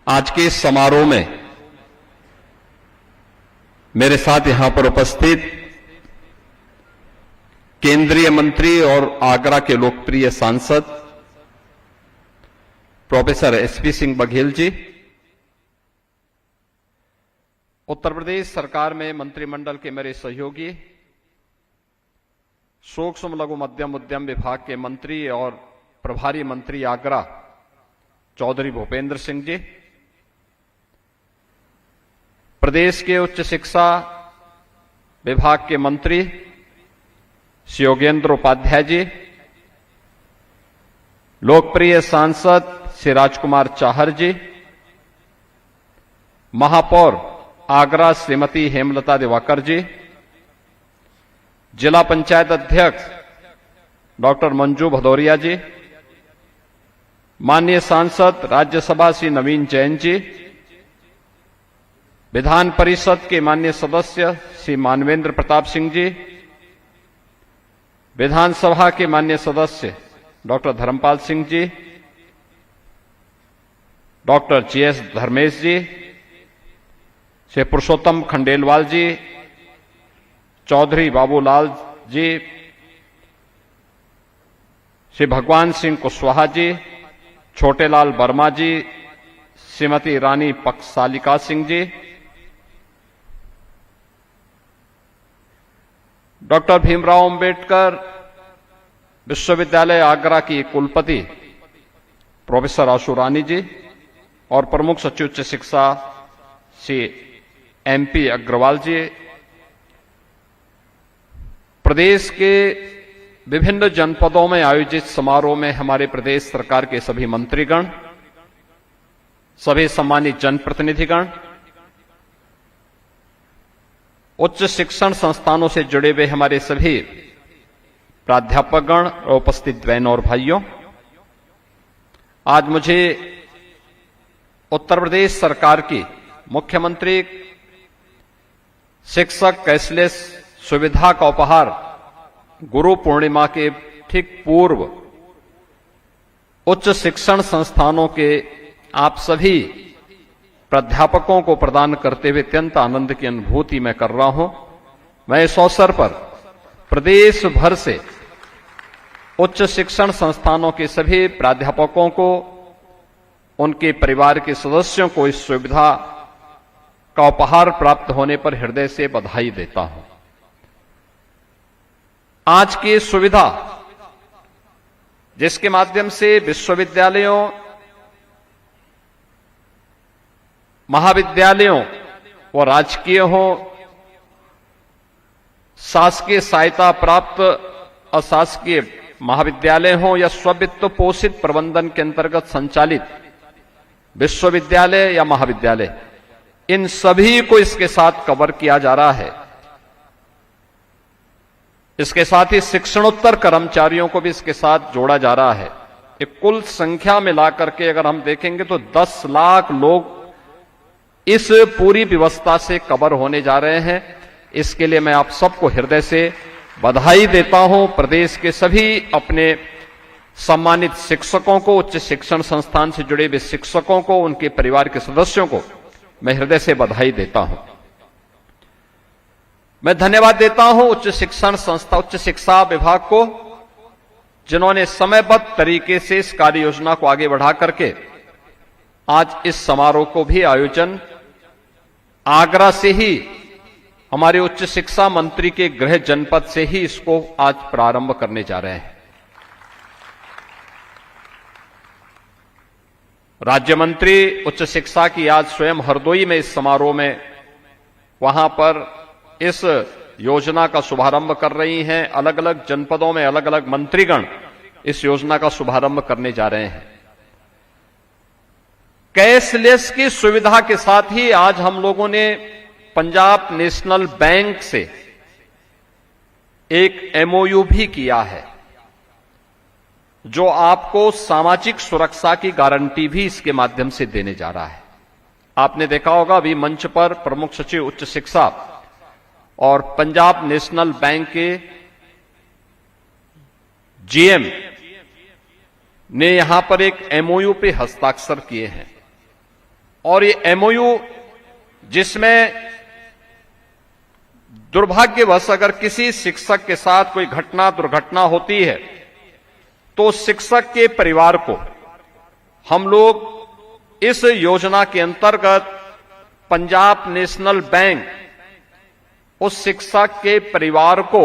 आज के इस समारोह में मेरे साथ यहां पर उपस्थित केंद्रीय मंत्री और आगरा के लोकप्रिय सांसद प्रोफेसर एसपी सिंह बघेल जी, उत्तर प्रदेश सरकार में मंत्रिमंडल के मेरे सहयोगी, सूक्ष्म लघु मध्यम उद्यम विभाग के मंत्री और प्रभारी मंत्री आगरा चौधरी भूपेंद्र सिंह जी, प्रदेश के उच्च शिक्षा विभाग के मंत्री श्री योगेंद्र उपाध्याय जी, लोकप्रिय सांसद श्री राजकुमार चाहर जी, महापौर आगरा श्रीमती हेमलता दिवाकर जी, जिला पंचायत अध्यक्ष डॉक्टर मंजू भदौरिया जी, माननीय सांसद राज्यसभा श्री नवीन जैन जी, विधान परिषद के माननीय सदस्य श्री मानवेंद्र प्रताप सिंह जी, विधानसभा के माननीय सदस्य doctor Dharmpal Singh ji, doctor GS Dharmesh जी, श्री पुरुषोत्तम खंडेलवाल जी, चौधरी बाबूलाल जी, श्री भगवान सिंह कुशवाहा जी, छोटेलाल वर्मा जी, श्रीमती रानी पक्षसालिका सिंह जी, डॉक्टर भीमराव अंबेडकर विश्वविद्यालय आगरा की कुलपति प्रोफेसर आशु रानी जी और प्रमुख सचिव उच्च शिक्षा श्री एमपी अग्रवाल जी, प्रदेश के विभिन्न जनपदों में आयोजित समारोह में हमारे प्रदेश सरकार के सभी मंत्रीगण, सभी सम्मानित जनप्रतिनिधिगण, उच्च शिक्षण संस्थानों से जुड़े हुए हमारे सभी प्राध्यापकगण और उपस्थित बहनों और भाइयों, आज मुझे उत्तर प्रदेश सरकार की मुख्यमंत्री शिक्षक कैशलेस सुविधा का उपहार गुरु पूर्णिमा के ठीक पूर्व उच्च शिक्षण संस्थानों के आप सभी प्राध्यापकों को प्रदान करते हुए अत्यंत आनंद की अनुभूति मैं कर रहा हूं। मैं इस अवसर पर प्रदेश भर से उच्च शिक्षण संस्थानों के सभी प्राध्यापकों को, उनके परिवार के सदस्यों को इस सुविधा का उपहार प्राप्त होने पर हृदय से बधाई देता हूं। आज की सुविधा जिसके माध्यम से विश्वविद्यालयों, महाविद्यालयों व राजकीय हो, शासकीय सहायता प्राप्त अशासकीय महाविद्यालय हो या स्ववित्त पोषित प्रबंधन के अंतर्गत संचालित विश्वविद्यालय या महाविद्यालय, इन सभी को इसके साथ कवर किया जा रहा है। इसके साथ ही शिक्षणोत्तर कर्मचारियों को भी इसके साथ जोड़ा जा रहा है। एक कुल संख्या मिला करके अगर हम देखेंगे तो 10 लाख लोग इस पूरी व्यवस्था से कवर होने जा रहे हैं। इसके लिए मैं आप सबको हृदय से बधाई देता हूं। प्रदेश के सभी अपने सम्मानित शिक्षकों को, उच्च शिक्षण संस्थान से जुड़े हुए शिक्षकों को, उनके परिवार के सदस्यों को मैं हृदय से बधाई देता हूं। मैं धन्यवाद देता हूं उच्च शिक्षण संस्था, उच्च शिक्षा विभाग को, जिन्होंने समयबद्ध तरीके से इस कार्य योजना को आगे बढ़ा करके आज इस समारोह को भी आयोजन आगरा से ही, हमारे उच्च शिक्षा मंत्री के गृह जनपद से ही इसको आज प्रारंभ करने जा रहे हैं। राज्य मंत्री उच्च शिक्षा की आज स्वयं हरदोई में इस समारोह में वहां पर इस योजना का शुभारंभ कर रही हैं। अलग अलग जनपदों में अलग अलग मंत्रीगण इस योजना का शुभारंभ करने जा रहे हैं। कैशलेस की सुविधा के साथ ही आज हम लोगों ने पंजाब नेशनल बैंक से एक एमओयू भी किया है, जो आपको सामाजिक सुरक्षा की गारंटी भी इसके माध्यम से देने जा रहा है। आपने देखा होगा अभी मंच पर प्रमुख सचिव उच्च शिक्षा और पंजाब नेशनल बैंक के जीएम ने यहां पर एक एमओयू पे हस्ताक्षर किए हैं और ये एमओयू जिसमें दुर्भाग्यवश अगर किसी शिक्षक के साथ कोई घटना दुर्घटना होती है तो शिक्षक के परिवार को हम लोग इस योजना के अंतर्गत पंजाब नेशनल बैंक उस शिक्षक के परिवार को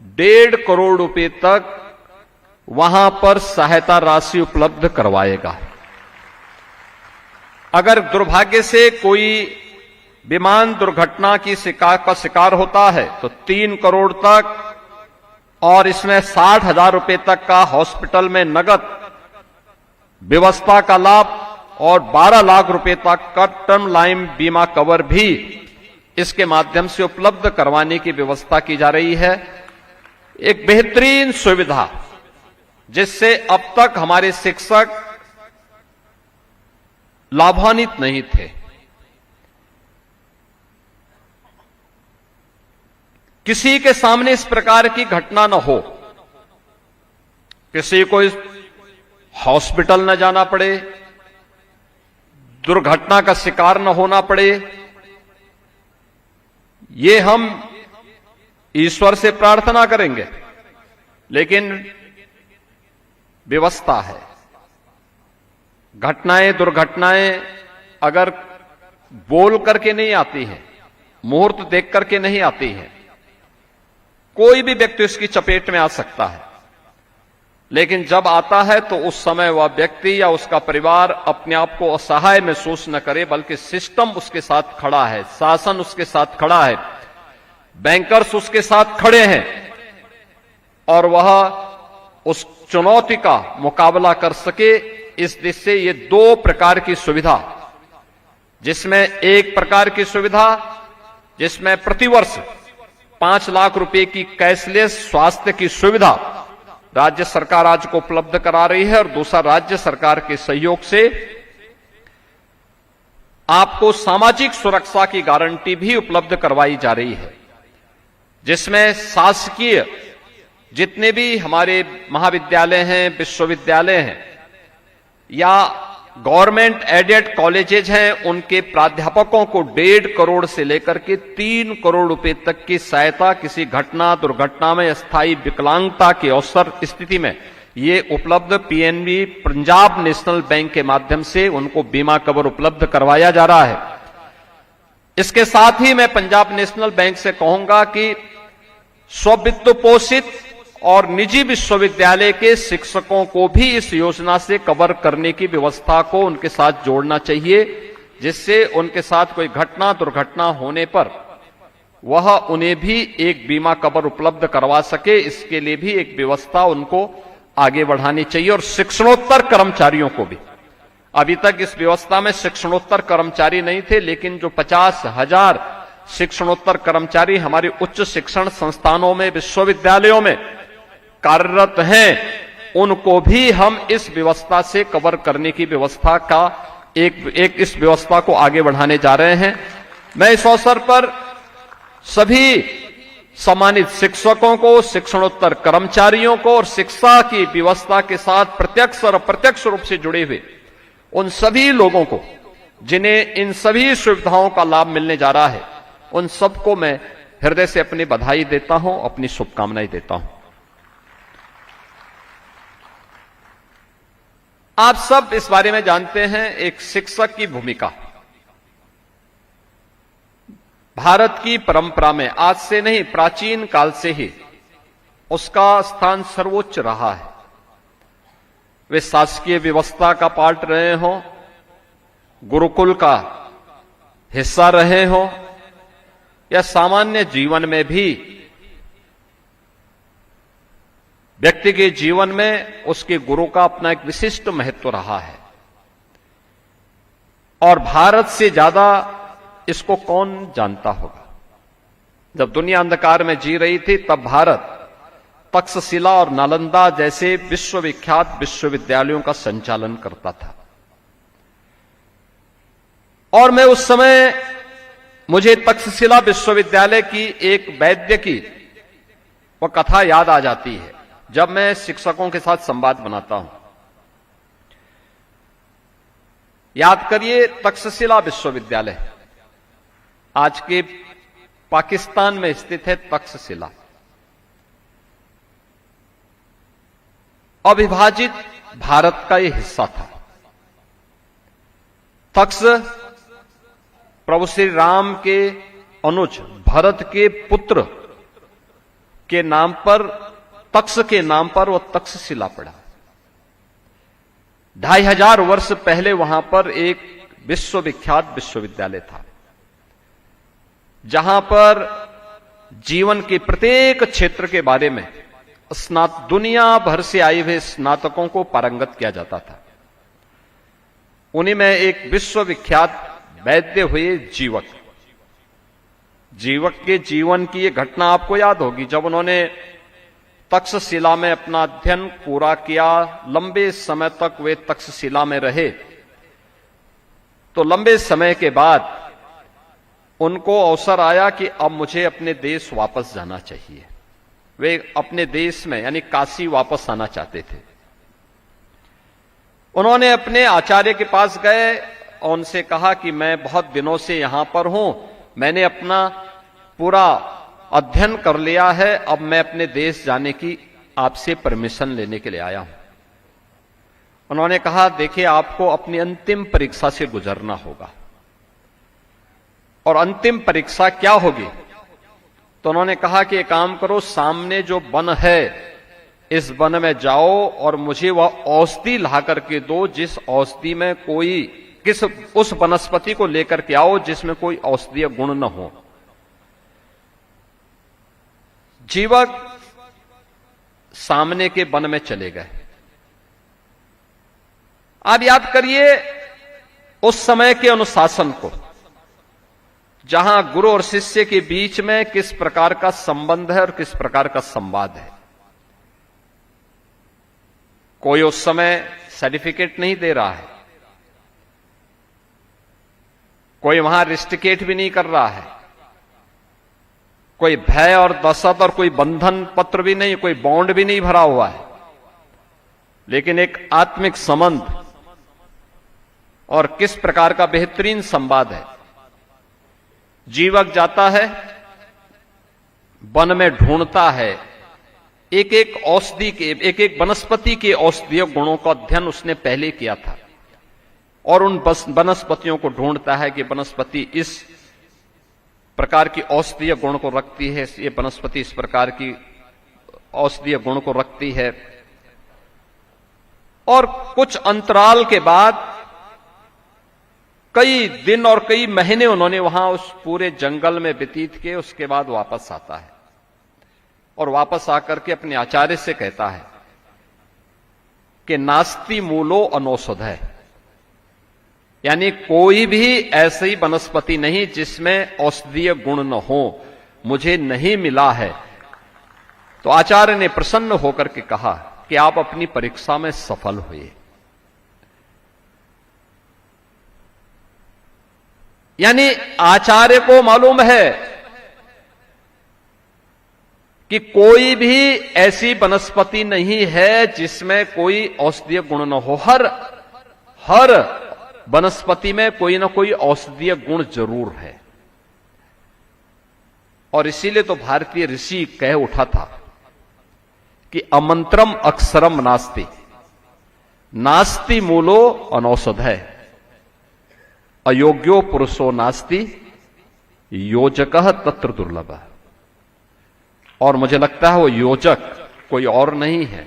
1.5 करोड़ रुपए तक वहां पर सहायता राशि उपलब्ध करवाएगा। अगर दुर्भाग्य से कोई विमान दुर्घटना की शिकार होता है तो 3 करोड़ तक, और इसमें 60,000 रुपए तक का हॉस्पिटल में नगद व्यवस्था का लाभ और 12 लाख रुपए तक का टर्म लाइफ बीमा कवर भी इसके माध्यम से उपलब्ध करवाने की व्यवस्था की जा रही है। एक बेहतरीन सुविधा जिससे अब तक हमारे शिक्षक लाभान्वित नहीं थे। किसी के सामने इस प्रकार की घटना न हो, किसी को हॉस्पिटल न जाना पड़े, दुर्घटना का शिकार न होना पड़े, ये हम ईश्वर से प्रार्थना करेंगे, लेकिन व्यवस्था है। घटनाएं दुर्घटनाएं अगर बोल करके नहीं आती हैं, मुहूर्त देख करके नहीं आती हैं, कोई भी व्यक्ति इसकी चपेट में आ सकता है, लेकिन जब आता है तो उस समय वह व्यक्ति या उसका परिवार अपने आप को असहाय महसूस न करे, बल्कि सिस्टम उसके साथ खड़ा है, शासन उसके साथ खड़ा है, बैंकर्स उसके साथ खड़े हैं और वह उस चुनौती का मुकाबला कर सके। इस दिशा से ये 2 प्रकार की सुविधा, जिसमें एक प्रकार की सुविधा जिसमें प्रतिवर्ष 5 लाख रुपए की कैशलेस स्वास्थ्य की सुविधा राज्य सरकार आज को उपलब्ध करा रही है, और दूसरा राज्य सरकार के सहयोग से आपको सामाजिक सुरक्षा की गारंटी भी उपलब्ध करवाई जा रही है, जिसमें शासकीय जितने भी हमारे महाविद्यालय हैं, विश्वविद्यालय हैं या गवर्नमेंट एडेड कॉलेजेज हैं, उनके प्राध्यापकों को 1.5 करोड़ से लेकर के 3 करोड़ रुपए तक की सहायता किसी घटना दुर्घटना में स्थायी विकलांगता के अवसर स्थिति में ये उपलब्ध पीएनबी पंजाब नेशनल बैंक के माध्यम से उनको बीमा कवर उपलब्ध करवाया जा रहा है। इसके साथ ही मैं पंजाब नेशनल बैंक से कहूंगा कि स्ववित्त पोषित और निजी विश्वविद्यालय के शिक्षकों को भी इस योजना से कवर करने की व्यवस्था को उनके साथ जोड़ना चाहिए, जिससे उनके साथ कोई घटना दुर्घटना होने पर वह उन्हें भी एक बीमा कवर उपलब्ध करवा सके। इसके लिए भी एक व्यवस्था उनको आगे बढ़ानी चाहिए। और शिक्षणोत्तर कर्मचारियों को भी, अभी तक इस व्यवस्था में शिक्षणोत्तर कर्मचारी नहीं थे, लेकिन जो 50,000 शिक्षणोत्तर कर्मचारी हमारे उच्च शिक्षण संस्थानों में विश्वविद्यालयों में कार्यरत हैं, उनको भी हम इस व्यवस्था से कवर करने की व्यवस्था का एक इस व्यवस्था को आगे बढ़ाने जा रहे हैं। मैं इस अवसर पर सभी सम्मानित शिक्षकों को, शिक्षणोत्तर कर्मचारियों को और शिक्षा की व्यवस्था के साथ प्रत्यक्ष और अप्रत्यक्ष रूप से जुड़े हुए उन सभी लोगों को जिन्हें इन सभी सुविधाओं का लाभ मिलने जा रहा है, उन सबको मैं हृदय से अपनी बधाई देता हूं, अपनी शुभकामनाएं देता हूं। आप सब इस बारे में जानते हैं, एक शिक्षक की भूमिका भारत की परंपरा में आज से नहीं, प्राचीन काल से ही उसका स्थान सर्वोच्च रहा है। वे शासकीय व्यवस्था का पार्ट रहे हों, गुरुकुल का हिस्सा रहे हों, या सामान्य जीवन में भी व्यक्ति के जीवन में उसके गुरु का अपना एक विशिष्ट महत्व रहा है। और भारत से ज्यादा इसको कौन जानता होगा। जब दुनिया अंधकार में जी रही थी, तब भारत तक्षशिला और नालंदा जैसे विश्वविख्यात विश्वविद्यालयों का संचालन करता था। और मैं उस समय, मुझे तक्षशिला विश्वविद्यालय की एक वैद्य की वह कथा याद आ जाती है जब मैं शिक्षकों के साथ संवाद बनाता हूं। याद करिए, तक्षशिला विश्वविद्यालय आज के पाकिस्तान में स्थित है। तक्षशिला अविभाजित भारत का यह हिस्सा था। तक्ष प्रभु श्री राम के अनुज भरत के पुत्र के नाम पर, तक्ष के नाम पर वह तक्षशिला पड़ा। 2500 वर्ष पहले वहां पर एक विश्वविख्यात विश्वविद्यालय था, जहां पर जीवन के प्रत्येक क्षेत्र के बारे में दुनिया भर से आए हुए स्नातकों को पारंगत किया जाता था। उन्हीं में एक विश्वविख्यात वैद्य हुए जीवक। जीवक के जीवन की यह घटना आपको याद होगी। जब उन्होंने तक्षशिला में अपना अध्ययन पूरा किया, लंबे समय तक वे तक्षशिला में रहे, तो लंबे समय के बाद उनको अवसर आया कि अब मुझे अपने देश वापस जाना चाहिए। वे अपने देश में यानी काशी वापस आना चाहते थे। उन्होंने अपने आचार्य के पास गए और उनसे कहा कि मैं बहुत दिनों से यहां पर हूं, मैंने अपना पूरा अध्ययन कर लिया है, अब मैं अपने देश जाने की आपसे परमिशन लेने के लिए आया हूं। उन्होंने कहा, देखिए आपको अपनी अंतिम परीक्षा से गुजरना होगा। और अंतिम परीक्षा क्या होगी? तो उन्होंने कहा कि एक काम करो, सामने जो वन है इस वन में जाओ और मुझे वह औषधि ला करके दो, जिस औषधि में उस वनस्पति को लेकर के आओ जिसमें कोई औषधीय गुण न हो। जीवक सामने के वन में चले गए। आप याद करिए उस समय के अनुशासन को, जहां गुरु और शिष्य के बीच में किस प्रकार का संबंध है और किस प्रकार का संवाद है। कोई उस समय सर्टिफिकेट नहीं दे रहा है, कोई वहां रिस्टिकेट भी नहीं कर रहा है, कोई भय और दशत और कोई बंधन पत्र भी नहीं, कोई बॉन्ड भी नहीं भरा हुआ है, लेकिन एक आत्मिक संबंध और किस प्रकार का बेहतरीन संवाद है। जीवक जाता है, वन में ढूंढता है, एक एक औषधि के, एक एक वनस्पति के औषधीय गुणों का अध्ययन उसने पहले किया था, और उन वनस्पतियों को ढूंढता है कि वनस्पति इस प्रकार की औषधीय गुण को रखती है, ये वनस्पति इस प्रकार की औषधीय गुण को रखती है। और कुछ अंतराल के बाद कई दिन और कई महीने उन्होंने वहां उस पूरे जंगल में व्यतीत किए। उसके बाद वापस आता है और वापस आकर के अपने आचार्य से कहता है कि नास्ति मूलो अनौषधय, यानी कोई भी ऐसी वनस्पति नहीं जिसमें औषधीय गुण न हो, मुझे नहीं मिला है। तो आचार्य ने प्रसन्न होकर के कहा कि आप अपनी परीक्षा में सफल हुए। यानी आचार्य को मालूम है कि कोई भी ऐसी वनस्पति नहीं है जिसमें कोई औषधीय गुण न हो। हर वनस्पति में कोई ना कोई औषधीय गुण जरूर है। और इसीलिए तो भारतीय ऋषि कह उठा था कि अमंत्रम अक्षरम नास्ति, नास्ति मूलो अनौषधय, अयोग्यो पुरुषो नास्ति, योजकः तत्र दुर्लभ। और मुझे लगता है वो योजक कोई और नहीं है,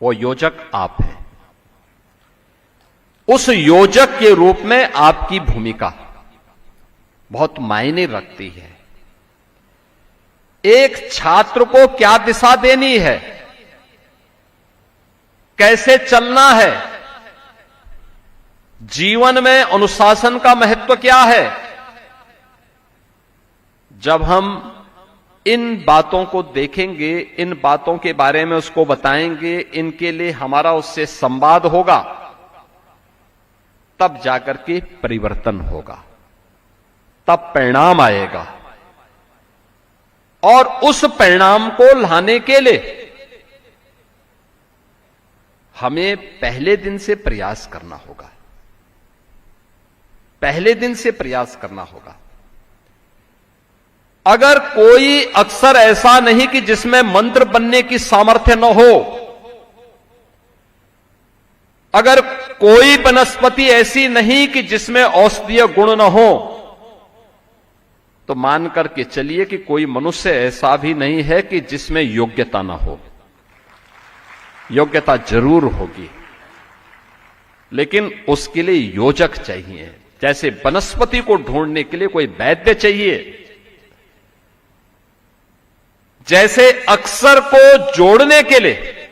वो योजक आप है। उस योजक के रूप में आपकी भूमिका बहुत मायने रखती है। एक छात्र को क्या दिशा देनी है, कैसे चलना है, जीवन में अनुशासन का महत्व क्या है, जब हम इन बातों को देखेंगे, इन बातों के बारे में उसको बताएंगे, इनके लिए हमारा उससे संवाद होगा, तब जाकर के परिवर्तन होगा, तब परिणाम आएगा। और उस परिणाम को लाने के लिए हमें पहले दिन से प्रयास करना होगा। पहले दिन से प्रयास करना होगा। अगर कोई अक्षर ऐसा नहीं कि जिसमें मंत्र बनने की सामर्थ्य न हो, अगर कोई वनस्पति ऐसी नहीं कि जिसमें औषधीय गुण न हो, तो मान करके चलिए कि कोई मनुष्य ऐसा भी नहीं है कि जिसमें योग्यता न हो। योग्यता जरूर होगी, लेकिन उसके लिए योजक चाहिए। जैसे वनस्पति को ढूंढने के लिए कोई वैद्य चाहिए, जैसे अक्षर को जोड़ने के लिए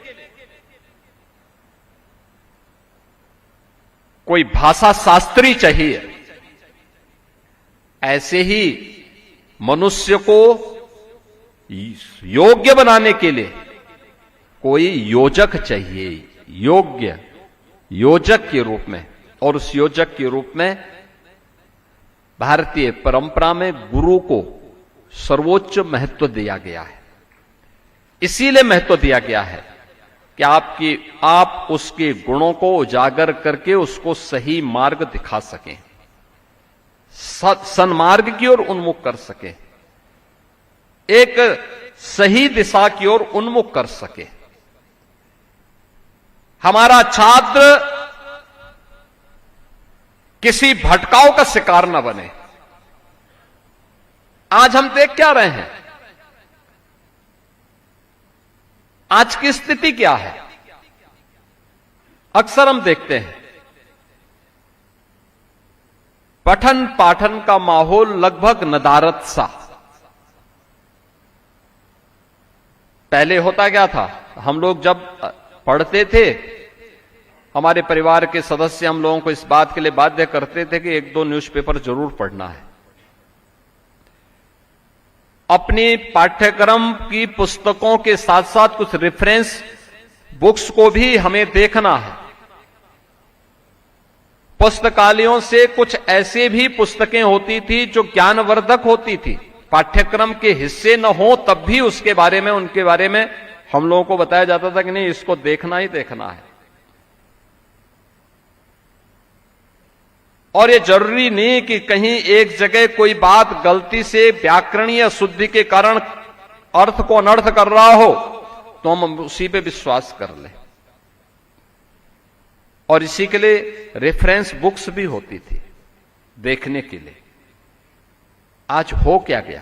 कोई भाषा शास्त्री चाहिए, ऐसे ही मनुष्य को योग्य बनाने के लिए कोई योजक चाहिए, योग्य योजक के रूप में। और उस योजक के रूप में भारतीय परंपरा में गुरु को सर्वोच्च महत्व दिया गया है। इसीलिए महत्व दिया गया है कि आप उसके गुणों को उजागर करके उसको सही मार्ग दिखा सकें, सन्मार्ग की ओर उन्मुख कर सके, एक सही दिशा की ओर उन्मुख कर सके। हमारा छात्र किसी भटकाव का शिकार न बने। आज हम देख क्या रहे हैं, आज की स्थिति क्या है? अक्सर हम देखते हैं पठन पाठन का माहौल लगभग नदारत सा। पहले होता क्या था, हम लोग जब पढ़ते थे, हमारे परिवार के सदस्य हम लोगों को इस बात के लिए बाध्य करते थे कि 1-2 न्यूज़पेपर जरूर पढ़ना है। अपनी पाठ्यक्रम की पुस्तकों के साथ साथ कुछ रेफरेंस बुक्स को भी हमें देखना है। पुस्तकालयों से कुछ ऐसे भी पुस्तकें होती थी जो ज्ञानवर्धक होती थी, पाठ्यक्रम के हिस्से न हो तब भी उसके बारे में, उनके बारे में हम लोगों को बताया जाता था कि नहीं, इसको देखना ही देखना है। और ये जरूरी नहीं कि कहीं एक जगह कोई बात गलती से व्याकरणीय शुद्धि के कारण अर्थ को अनर्थ कर रहा हो तो हम उसी पे विश्वास कर लें। और इसी के लिए रेफरेंस बुक्स भी होती थी देखने के लिए। आज हो क्या गया,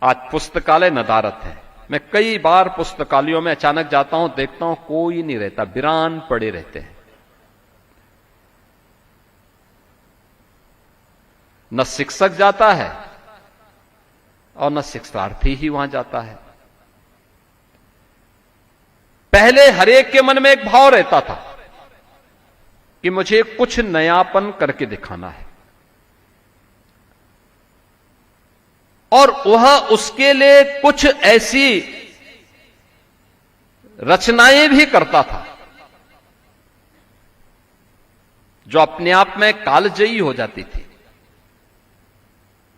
आज पुस्तकालय नदारत है। मैं कई बार पुस्तकालयों में अचानक जाता हूं, देखता हूं कोई नहीं रहता, वीरान पड़े रहते हैं। न शिक्षक जाता है और न शिक्षार्थी ही वहां जाता है। पहले हरेक के मन में एक भाव रहता था कि मुझे कुछ नयापन करके दिखाना है, और वह उसके लिए कुछ ऐसी रचनाएं भी करता था जो अपने आप में कालजयी हो जाती थी,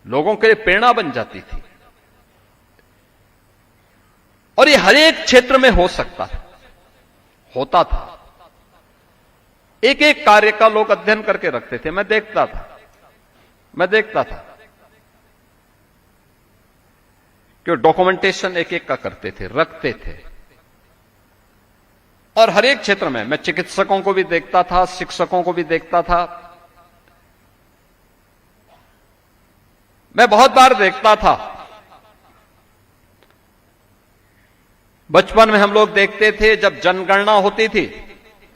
लोगों के लिए प्रेरणा बन जाती थी। और ये हर एक क्षेत्र में हो सकता था, होता था। एक एक कार्य का लोग अध्ययन करके रखते थे। मैं देखता था कि डॉक्यूमेंटेशन एक एक का करते थे, रखते थे। और हर एक क्षेत्र में मैं चिकित्सकों को भी देखता था, शिक्षकों को भी देखता था। मैं बहुत बार देखता था, बचपन में हम लोग देखते थे जब जनगणना होती थी,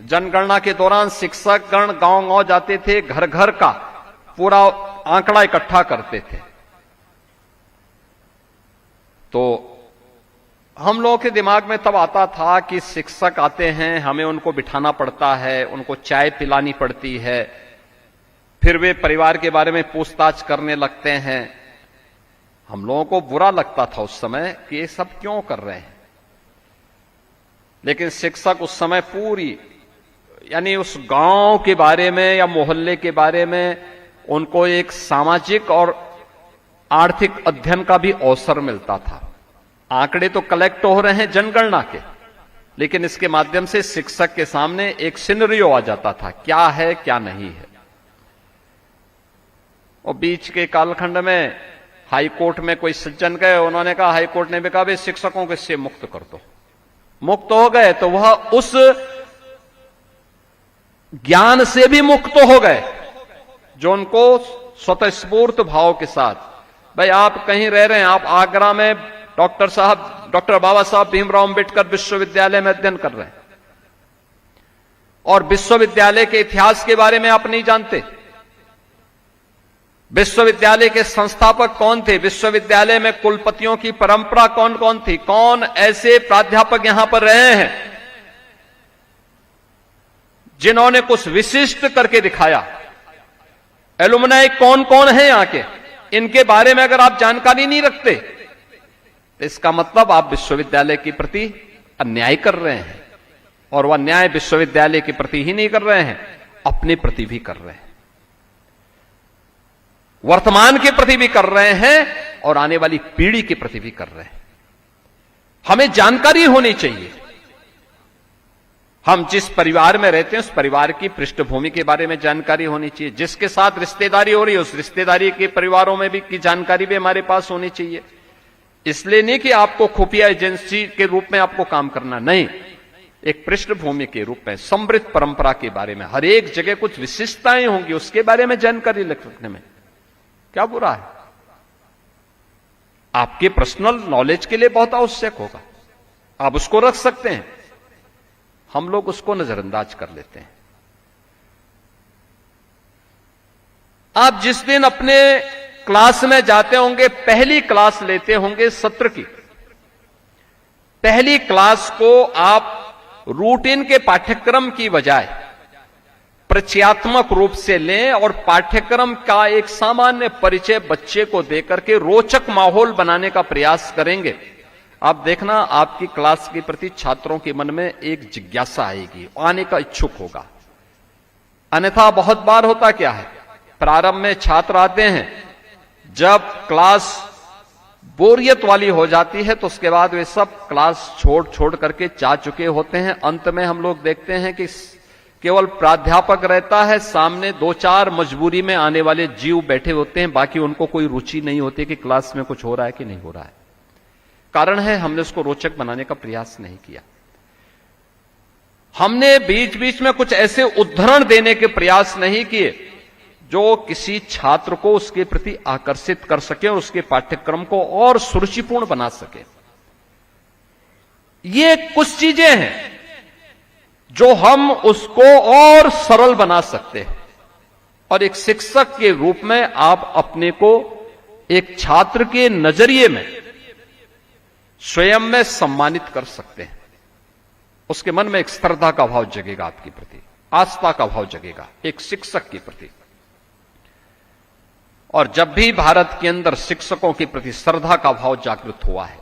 जनगणना के दौरान शिक्षक गण गांव-गांव जाते थे, घर घर का पूरा आंकड़ा इकट्ठा करते थे। तो हम लोगों के दिमाग में तब आता था कि शिक्षक आते हैं, हमें उनको बिठाना पड़ता है, उनको चाय पिलानी पड़ती है, फिर वे परिवार के बारे में पूछताछ करने लगते हैं। हम लोगों को बुरा लगता था उस समय कि ये सब क्यों कर रहे हैं। लेकिन शिक्षक उस समय पूरी, यानी उस गांव के बारे में या मोहल्ले के बारे में उनको एक सामाजिक और आर्थिक अध्ययन का भी अवसर मिलता था। आंकड़े तो कलेक्ट हो रहे हैं जनगणना के, लेकिन इसके माध्यम से शिक्षक के सामने एक सिनेरियो आ जाता था, क्या है क्या नहीं है। और बीच के कालखंड में हाई कोर्ट में कोई सज्जन गए, उन्होंने कहा, हाई कोर्ट ने भी कहा, भाई शिक्षकों को इससे मुक्त कर दो। मुक्त हो गए तो वह उस ज्ञान से भी मुक्त हो गए जो उनको स्वतःस्फूर्त भाव के साथ, भाई आप कहीं रह रहे हैं, आप आगरा में डॉक्टर बाबा साहब भीमराव अंबेडकर विश्वविद्यालय में अध्ययन कर रहे हैं और विश्वविद्यालय के इतिहास के बारे में आप नहीं जानते। विश्वविद्यालय के संस्थापक कौन थे, विश्वविद्यालय में कुलपतियों की परंपरा कौन कौन थी, कौन ऐसे प्राध्यापक यहां पर रहे हैं जिन्होंने कुछ विशिष्ट करके दिखाया, एलुमनाई कौन कौन है यहां के, इनके बारे में अगर आप जानकारी नहीं रखते तो इसका मतलब आप विश्वविद्यालय के प्रति अन्याय कर रहे हैं। और वह अन्याय विश्वविद्यालय के प्रति ही नहीं कर रहे हैं, अपने प्रति भी कर रहे हैं, वर्तमान के प्रति भी कर रहे हैं और आने वाली पीढ़ी के प्रति भी कर रहे हैं। हमें जानकारी होनी चाहिए, हम जिस परिवार में रहते हैं उस परिवार की पृष्ठभूमि के बारे में जानकारी होनी चाहिए, जिसके साथ रिश्तेदारी हो रही है उस रिश्तेदारी के परिवारों में भी की जानकारी भी हमारे पास होनी चाहिए। इसलिए नहीं कि आपको खुफिया एजेंसी के रूप में आपको काम करना, नहीं, एक पृष्ठभूमि के रूप में समृद्ध परंपरा के बारे में हर एक जगह कुछ विशिष्टताएं होंगी, उसके बारे में जानकारी रखने में क्या बुरा है। आपके पर्सनल नॉलेज के लिए बहुत आवश्यक होगा, आप उसको रख सकते हैं, हम लोग उसको नजरअंदाज कर लेते हैं। आप जिस दिन अपने क्लास में जाते होंगे, पहली क्लास लेते होंगे सत्र की, पहली क्लास को आप रूटीन के पाठ्यक्रम की बजाय परिचयात्मक रूप से लें और पाठ्यक्रम का एक सामान्य परिचय बच्चे को देकर के रोचक माहौल बनाने का प्रयास करेंगे, आप देखना आपकी क्लास के प्रति छात्रों के मन में एक जिज्ञासा आएगी, आने का इच्छुक होगा। अन्यथा बहुत बार होता क्या है, प्रारंभ में छात्र आते हैं, जब क्लास बोरियत वाली हो जाती है तो उसके बाद वे सब क्लास छोड़ करके जा चुके होते हैं। अंत में हम लोग देखते हैं कि केवल प्राध्यापक रहता है, सामने दो चार मजबूरी में आने वाले जीव बैठे होते हैं, बाकी उनको कोई रुचि नहीं होती कि क्लास में कुछ हो रहा है कि नहीं हो रहा है। कारण है हमने उसको रोचक बनाने का प्रयास नहीं किया। हमने बीच बीच में कुछ ऐसे उद्धरण देने के प्रयास नहीं किए जो किसी छात्र को उसके प्रति आकर्षित कर सके और उसके पाठ्यक्रम को और सुरुचिपूर्ण बना सके। ये कुछ चीजें हैं जो हम उसको और सरल बना सकते हैं और एक शिक्षक के रूप में आप अपने को एक छात्र के नजरिए में स्वयं में सम्मानित कर सकते हैं। उसके मन में एक श्रद्धा का भाव जगेगा, आपके प्रति आस्था का भाव जगेगा एक शिक्षक के प्रति। और जब भी भारत के अंदर शिक्षकों के प्रति श्रद्धा का भाव जागृत हुआ है,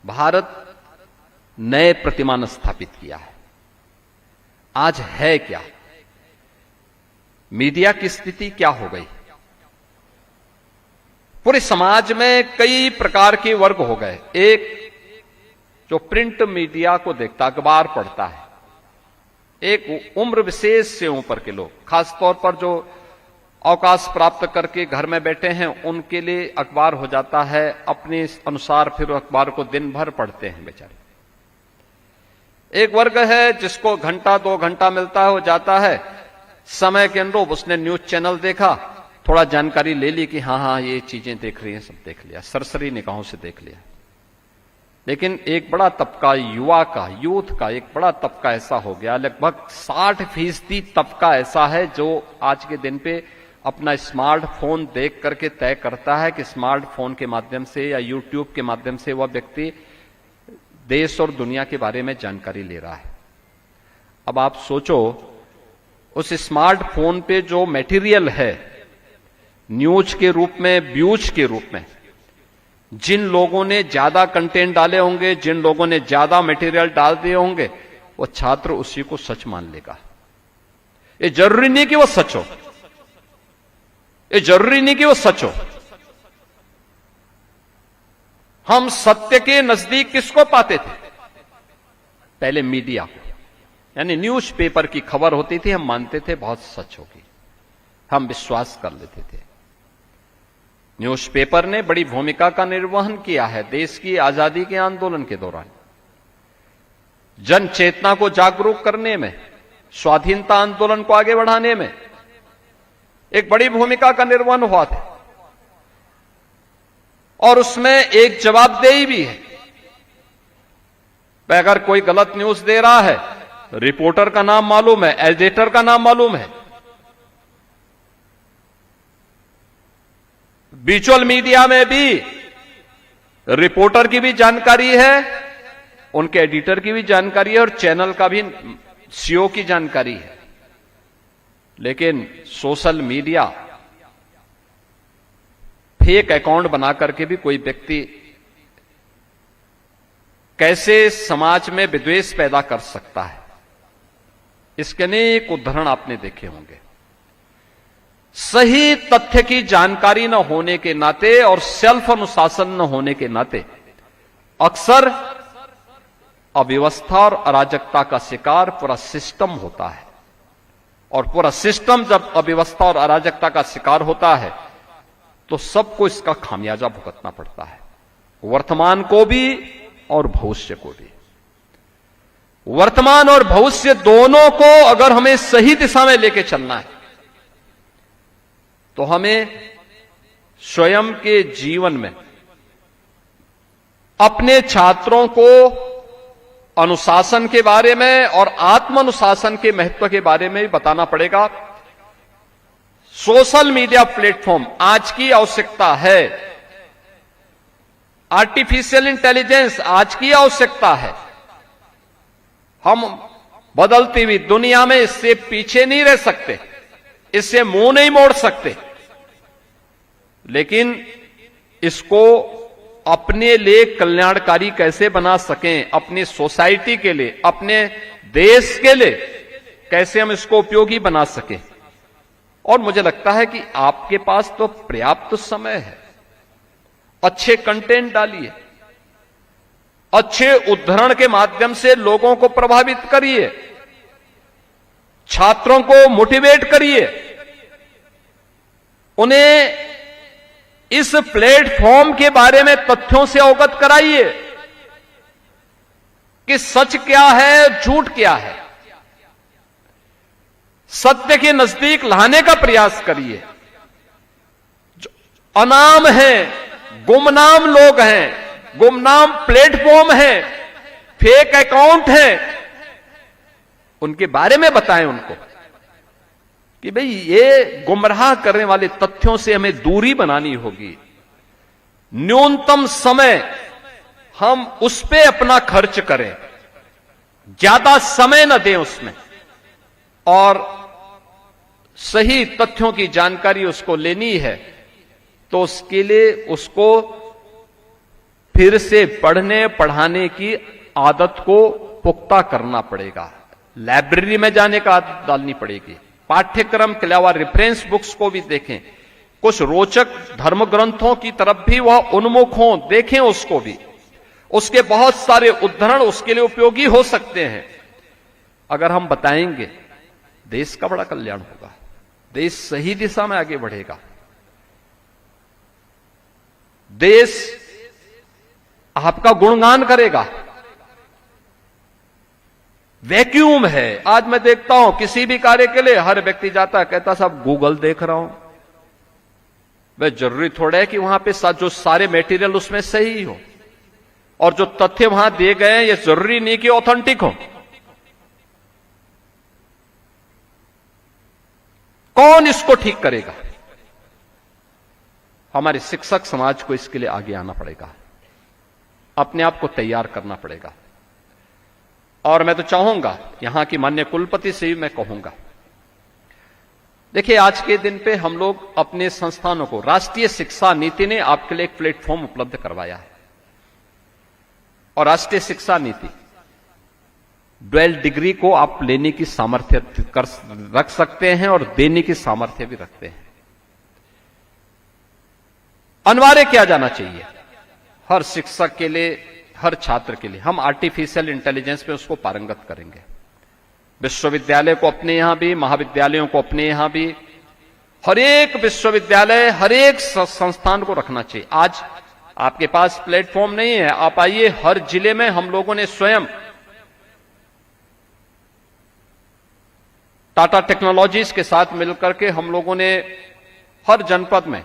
भारत नए प्रतिमान स्थापित किया है। आज है क्या, मीडिया की स्थिति क्या हो गई, पूरे समाज में कई प्रकार के वर्ग हो गए। एक जो प्रिंट मीडिया को देखता, अखबार पढ़ता है, एक उम्र विशेष से ऊपर के लोग, खासतौर पर जो अवकाश प्राप्त करके घर में बैठे हैं, उनके लिए अखबार हो जाता है अपने अनुसार, फिर अखबार को दिन भर पढ़ते हैं बेचारे। एक वर्ग है जिसको घंटा 2 घंटा मिलता है, वो जाता है समय के अनुरूप, उसने न्यूज चैनल देखा, थोड़ा जानकारी ले ली कि हाँ ये चीजें देख रही हैं, सब देख लिया, सरसरी निगाहों से देख लिया। लेकिन एक बड़ा तबका युवा का, यूथ का एक बड़ा तबका ऐसा हो गया, लगभग 60% तबका ऐसा है जो आज के दिन पे अपना स्मार्टफोन देख करके तय करता है कि स्मार्टफोन के माध्यम से या यूट्यूब के माध्यम से वह व्यक्ति देश और दुनिया के बारे में जानकारी ले रहा है। अब आप सोचो, उस स्मार्टफोन पे जो मटेरियल है न्यूज के रूप में, व्यूज के रूप में, जिन लोगों ने ज्यादा कंटेंट डाले होंगे, जिन लोगों ने ज्यादा मटेरियल डाल दिए होंगे, वो छात्र उसी को सच मान लेगा। ये जरूरी नहीं कि वो सच हो, ये जरूरी नहीं कि वो सच हो। हम सत्य के नजदीक किसको पाते थे? पहले मीडिया को, यानी न्यूज़पेपर की खबर होती थी, हम मानते थे बहुत सच होगी, हम विश्वास कर लेते थे। न्यूज़पेपर ने बड़ी भूमिका का निर्वहन किया है देश की आजादी के आंदोलन के दौरान, जन चेतना को जागरूक करने में, स्वाधीनता आंदोलन को आगे बढ़ाने में एक बड़ी भूमिका का निर्वहन हुआ था। और उसमें एक जवाबदेही भी है। अगर कोई गलत न्यूज दे रहा है, रिपोर्टर का नाम मालूम है, एडिटर का नाम मालूम है, विजुअल मीडिया में भी रिपोर्टर की भी जानकारी है, उनके एडिटर की भी जानकारी है और चैनल का भी सीईओ की जानकारी है। लेकिन सोशल मीडिया फेक अकाउंट बना करके भी कोई व्यक्ति कैसे समाज में विद्वेष पैदा कर सकता है, इसके अनेक उदाहरण आपने देखे होंगे। सही तथ्य की जानकारी न होने के नाते और सेल्फ अनुशासन न होने के नाते अक्सर अव्यवस्था और अराजकता का शिकार पूरा सिस्टम होता है। और पूरा सिस्टम जब अव्यवस्था और अराजकता का शिकार होता है तो सबको इसका खामियाजा भुगतना पड़ता है, वर्तमान को भी और भविष्य को भी। वर्तमान और भविष्य दोनों को अगर हमें सही दिशा में लेके चलना है तो हमें स्वयं के जीवन में अपने छात्रों को अनुशासन के बारे में और आत्म अनुशासन के महत्व के बारे में भी बताना पड़ेगा। सोशल मीडिया प्लेटफॉर्म आज की आवश्यकता है, आर्टिफिशियल इंटेलिजेंस आज की आवश्यकता है। हम बदलती हुई दुनिया में इससे पीछे नहीं रह सकते, इससे मुंह नहीं मोड़ सकते, लेकिन इसको अपने लिए कल्याणकारी कैसे बना सकें, अपनी सोसाइटी के लिए, अपने देश के लिए कैसे हम इसको उपयोगी बना सकें। और मुझे लगता है कि आपके पास तो पर्याप्त समय है। अच्छे कंटेंट डालिए, अच्छे उद्धरण के माध्यम से लोगों को प्रभावित करिए, छात्रों को मोटिवेट करिए, उन्हें इस प्लेटफॉर्म के बारे में तथ्यों से अवगत कराइए कि सच क्या है, झूठ क्या है। सत्य के नजदीक लाने का प्रयास करिए। जो अनाम हैं, गुमनाम लोग हैं, गुमनाम प्लेटफॉर्म हैं, फेक अकाउंट हैं, उनके बारे में बताएं उनको कि भाई ये गुमराह करने वाले तथ्यों से हमें दूरी बनानी होगी। न्यूनतम समय हम उस पे अपना खर्च करें, ज्यादा समय न दें उसमें, और सही तथ्यों की जानकारी उसको लेनी है तो उसके लिए उसको फिर से पढ़ने पढ़ाने की आदत को पुख्ता करना पड़ेगा। लाइब्रेरी में जाने का आदत डालनी पड़ेगी। पाठ्यक्रम के अलावा रेफरेंस बुक्स को भी देखें, कुछ रोचक धर्म ग्रंथों की तरफ भी वह उन्मुख हों, देखें उसको भी। उसके बहुत सारे उद्धरण उसके लिए उपयोगी हो सकते हैं। अगर हम बताएंगे, देश का बड़ा कल्याण होगा, देश सही दिशा में आगे बढ़ेगा। देश आपका गुणगान करेगा। वैक्यूम है। आज मैं देखता हूं किसी भी कार्य के लिए हर व्यक्ति जाता है, कहता साहब गूगल देख रहा हूं। वह जरूरी थोड़ा है कि वहां पे जो सारे मटेरियल उसमें सही हो, और जो तथ्य वहां दिए गए हैं ये जरूरी नहीं कि ऑथेंटिक हो। कौन इसको ठीक करेगा? हमारे शिक्षक समाज को इसके लिए आगे आना पड़ेगा, अपने आप को तैयार करना पड़ेगा। और मैं तो चाहूंगा, यहां की माननीय कुलपति से भी मैं कहूंगा, देखिए आज के दिन पे हम लोग अपने संस्थानों को, राष्ट्रीय शिक्षा नीति ने आपके लिए एक प्लेटफॉर्म उपलब्ध करवाया है। और राष्ट्रीय शिक्षा नीति ड्वेल डिग्री को आप लेने की सामर्थ्य रख सकते हैं और देने की सामर्थ्य भी रखते हैं। अनिवार्य किया जाना चाहिए हर शिक्षक के लिए, हर छात्र के लिए। हम आर्टिफिशियल इंटेलिजेंस पे उसको पारंगत करेंगे। विश्वविद्यालय को अपने यहां भी, महाविद्यालयों को अपने यहां भी, हर एक विश्वविद्यालय, हर एक संस्थान को रखना चाहिए। आज आपके पास प्लेटफॉर्म नहीं है, आप आइए, हर जिले में हम लोगों ने स्वयं टाटा टेक्नोलॉजीज के साथ मिलकर के हम लोगों ने हर जनपद में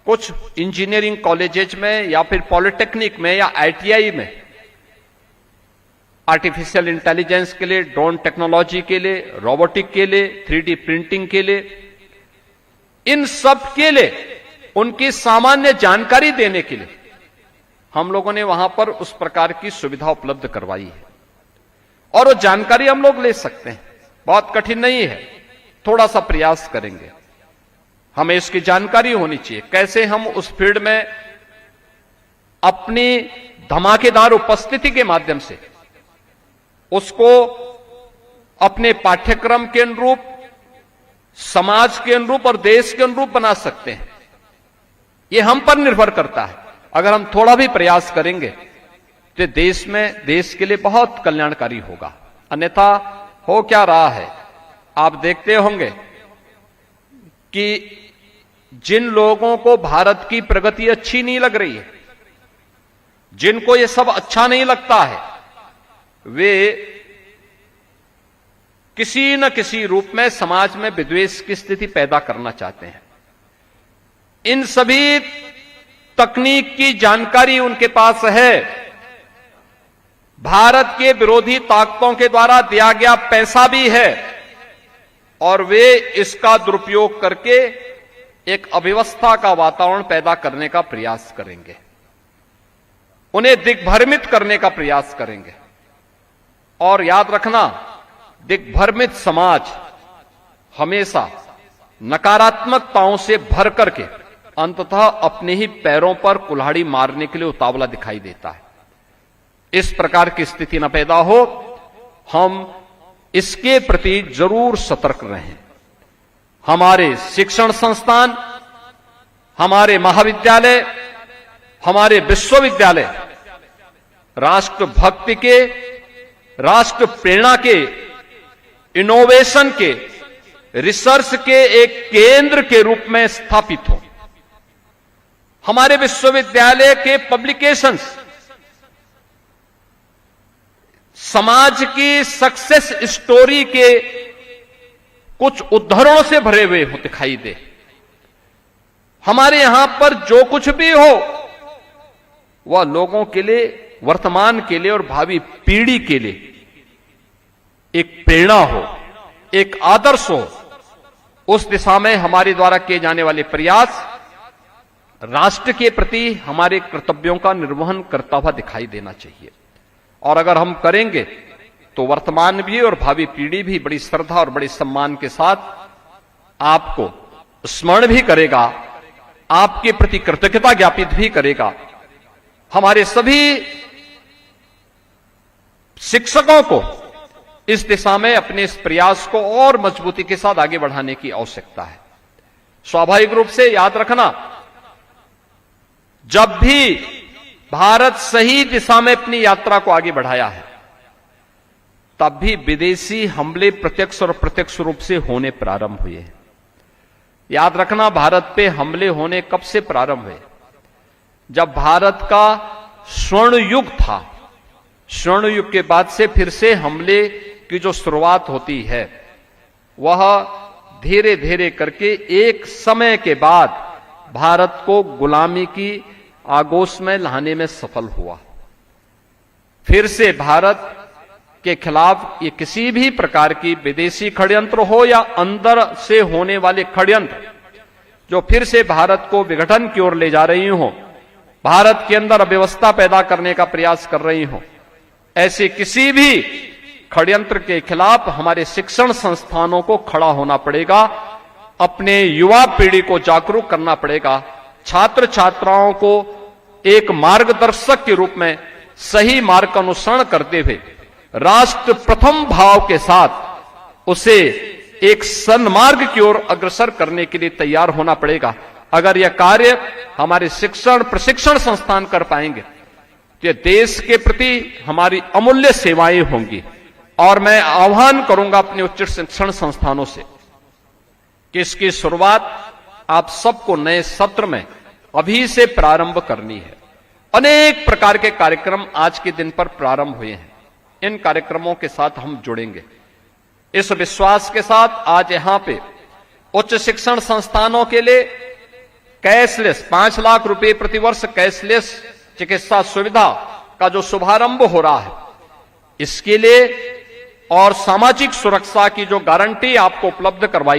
कुछ इंजीनियरिंग कॉलेजेज में या फिर पॉलिटेक्निक में या आईटीआई में आर्टिफिशियल इंटेलिजेंस के लिए, ड्रोन टेक्नोलॉजी के लिए, रोबोटिक के लिए, 3D प्रिंटिंग के लिए, इन सब के लिए उनकी सामान्य जानकारी देने के लिए हम लोगों ने वहां पर उस प्रकार की सुविधा उपलब्ध करवाई है। और वो जानकारी हम लोग ले सकते हैं, बहुत कठिन नहीं है, थोड़ा सा प्रयास करेंगे। हमें इसकी जानकारी होनी चाहिए, कैसे हम उस फील्ड में अपनी धमाकेदार उपस्थिति के माध्यम से उसको अपने पाठ्यक्रम के अनुरूप, समाज के अनुरूप और देश के अनुरूप बना सकते हैं। यह हम पर निर्भर करता है। अगर हम थोड़ा भी प्रयास करेंगे तो देश के लिए बहुत कल्याणकारी होगा। अन्यथा हो क्या रहा है, आप देखते होंगे कि जिन लोगों को भारत की प्रगति अच्छी नहीं लग रही है, जिनको ये सब अच्छा नहीं लगता है, वे किसी न किसी रूप में समाज में विद्वेष की स्थिति पैदा करना चाहते हैं। इन सभी तकनीक की जानकारी उनके पास है। भारत के विरोधी ताकतों के द्वारा दिया गया पैसा भी है और वे इसका दुरुपयोग करके एक अव्यवस्था का वातावरण पैदा करने का प्रयास करेंगे, उन्हें दिग्भ्रमित करने का प्रयास करेंगे। और याद रखना, दिग्भ्रमित समाज हमेशा नकारात्मकताओं से भर करके अंततः अपने ही पैरों पर कुल्हाड़ी मारने के लिए उतावला दिखाई देता है। इस प्रकार की स्थिति न पैदा हो, हम इसके प्रति जरूर सतर्क रहें। हमारे शिक्षण संस्थान, हमारे महाविद्यालय, हमारे विश्वविद्यालय राष्ट्रभक्ति के, राष्ट्र प्रेरणा के, इनोवेशन के, रिसर्च के एक केंद्र के रूप में स्थापित हो। हमारे विश्वविद्यालय के पब्लिकेशंस समाज की सक्सेस स्टोरी के कुछ उद्धरणों से भरे हुए हो दिखाई दे। हमारे यहां पर जो कुछ भी हो वह लोगों के लिए, वर्तमान के लिए और भावी पीढ़ी के लिए एक प्रेरणा हो, एक आदर्श हो। उस दिशा में हमारे द्वारा किए जाने वाले प्रयास राष्ट्र के प्रति हमारे कर्तव्यों का निर्वहन करता हुआ दिखाई देना चाहिए। और अगर हम करेंगे तो वर्तमान भी और भावी पीढ़ी भी बड़ी श्रद्धा और बड़े सम्मान के साथ आपको स्मरण भी करेगा, आपके प्रति कृतज्ञता ज्ञापित भी करेगा। हमारे सभी शिक्षकों को इस दिशा में अपने इस प्रयास को और मजबूती के साथ आगे बढ़ाने की आवश्यकता है। स्वाभाविक रूप से याद रखना, जब भी भारत सही दिशा में अपनी यात्रा को आगे बढ़ाया है, तब भी विदेशी हमले प्रत्यक्ष और अप्रत्यक्ष रूप से होने प्रारंभ हुए। याद रखना, भारत पे हमले होने कब से प्रारंभ हुए? जब भारत का स्वर्ण युग था। स्वर्ण युग के बाद से फिर से हमले की जो शुरुआत होती है, वह धीरे धीरे करके एक समय के बाद भारत को गुलामी की आगोश में लाने में सफल हुआ। फिर से भारत के खिलाफ ये किसी भी प्रकार की विदेशी षड्यंत्र हो या अंदर से होने वाले षड्यंत्र जो फिर से भारत को विघटन की ओर ले जा रही हो, भारत के अंदर अव्यवस्था पैदा करने का प्रयास कर रही हो, ऐसे किसी भी षड्यंत्र के खिलाफ हमारे शिक्षण संस्थानों को खड़ा होना पड़ेगा। अपने युवा पीढ़ी को जागरूक करना पड़ेगा। छात्र छात्राओं को एक मार्गदर्शक के रूप में सही मार्ग का अनुसरण करते हुए राष्ट्र प्रथम भाव के साथ उसे एक सन्मार्ग की ओर अग्रसर करने के लिए तैयार होना पड़ेगा। अगर यह कार्य हमारे शिक्षण प्रशिक्षण संस्थान कर पाएंगे तो देश के प्रति हमारी अमूल्य सेवाएं होंगी। और मैं आह्वान करूंगा अपने उच्च शिक्षण संस्थानों से कि इसकी शुरुआत आप सबको नए सत्र में अभी से प्रारंभ करनी है। अनेक प्रकार के कार्यक्रम आज के दिन पर प्रारंभ हुए हैं। इन कार्यक्रमों के साथ हम जुड़ेंगे। इस विश्वास के साथ आज यहां पे उच्च शिक्षण संस्थानों के लिए कैशलेस 5 लाख रुपए प्रतिवर्ष कैशलेस चिकित्सा सुविधा का जो शुभारंभ हो रहा है, इसके लिए और सामाजिक सुरक्षा की जो गारंटी आपको उपलब्ध करवाई